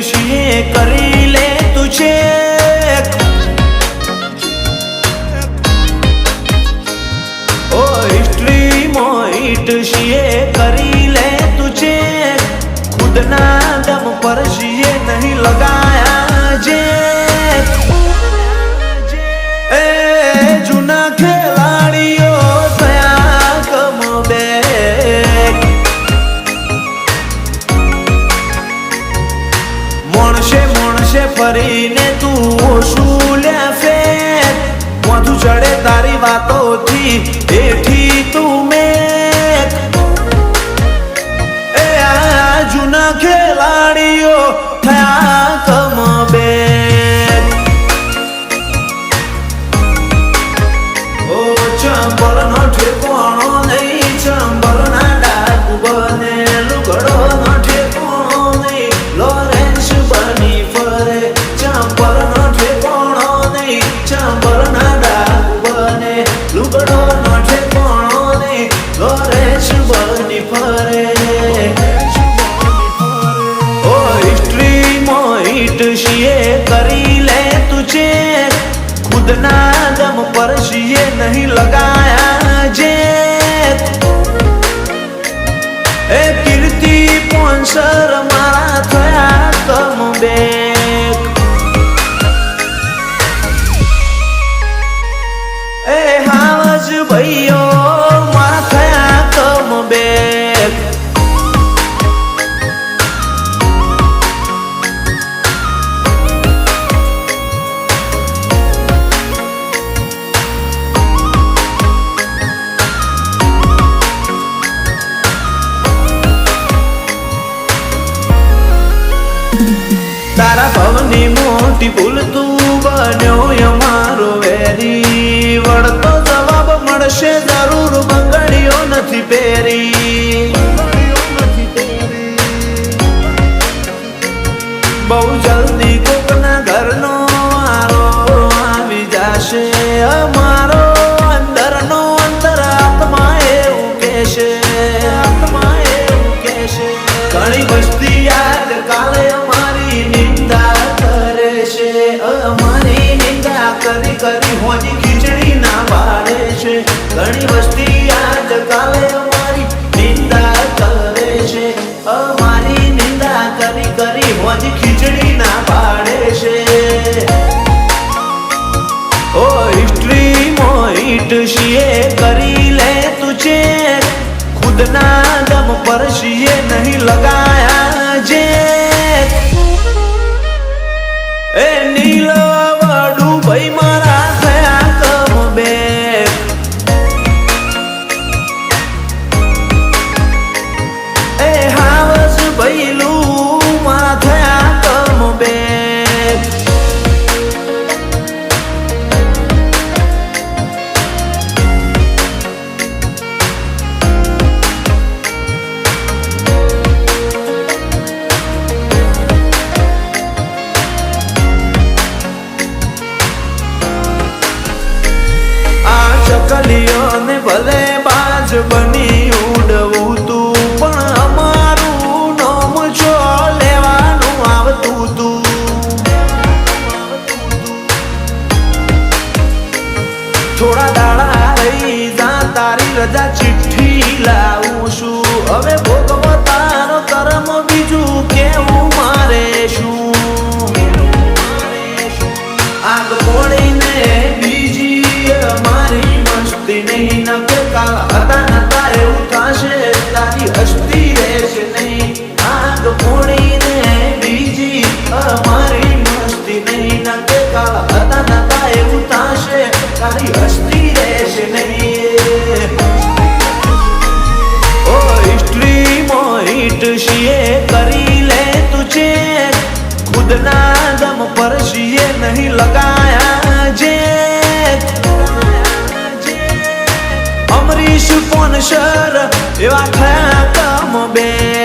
છીએ કરી લે તું ચેક ઓ હિસ્ટ્રીમાં હિટ છીએ કરી લે તું ચેક ખુદના દમ પર છીએ નહીં લગાયા જે એ જૂના ખેલાડીઓ થયા કમબેક મોણશે ફરીને તું શું લ્યા ફેર મોઢું ચડે તારી વાતોથી એઠી તું મેક એ આ જૂના ખેલાડીઓ થયા કમબેક ઓ ચંબલનો ઠેકાણો નહીં ચંબલના ડાકુ બને લુગડો નો ઠેકાણો નહીં લોરેન્સ બની ફરે ચંબલનો ઠેકાણો નહીં ચંબલના ડાકુ બને લુગડો નો ઠેકાણો નહીં લોરેન્સ બની ફરે ઓ હિસ્ટ્રીમાં હિટ છીએ કરી લે તું ચેક ખુદના દમ પર છીએ નહીં લગાયા જે એ કીર્તિ સ્પોન્સર મારા થયા કમબેક એ હાવજ ભાઈઓ મારા થયા કમબેક તારા ભવની મોટી ભૂલ તું બન્યો અમારો વેરી વળતો જવાબ મળશે જરૂર બંગડીઓ નથી પહેરી બહુ જલ્દી કોકના ઘરનો વારો આવી જશે અમારો અંદરનો અંતરાત્મા એવું કહેશે ઘણી વસ્તી યાદ કાલે અમારી નિંદા કરે છે અમારી નિંદા કરી કરી હોજી ખીચડી ના પાડે છે ઘણી વસ્તી યાદ કાલે અમારી નિંદા કરે છે અમારી નિંદા કરી કરી હોજી ખીચડી ના પાડે છે ઓ હિસ્ટ્રીમાં હિટ છીએ કરી લે તું ચેક ખુદના દમ પર છીએ નહીં લગાયા જે એ નીલ વડું ભાઈ મારા થયા કમબેક એ હાવસ ભૈલું મારા થયા કમબેક ચકલીઓને ભલે બાજ બની ઉડવું તું પણ અમારું નામ જો લેવાનું આવતું તું થોડા દાડા રહી જા તારી રજા ચિઠ્ઠી લાવું છું હવે ભોગવો તારો કર્મ બીજું કેવું મારે શું આગ પોડીને બીજી અમારી મસ્તી નહીં નકે કાલ હતા નતા એવું થશે તારી હસ્તી રહેશે નહીં આગ પોડીને બીજી અમારી મસ્તી નહીં નકે કાલ હતા નતા એવું થશે તારી હસ્તી રહેશે નહીં ઓ હિસ્ટ્રીમાં હિટ છીએ કરી લે તું ચેક ખુદના દમ પર છીએ નહીં લગાયા જે અમરીશ સ્પોન્સર એવા થયા કમબેક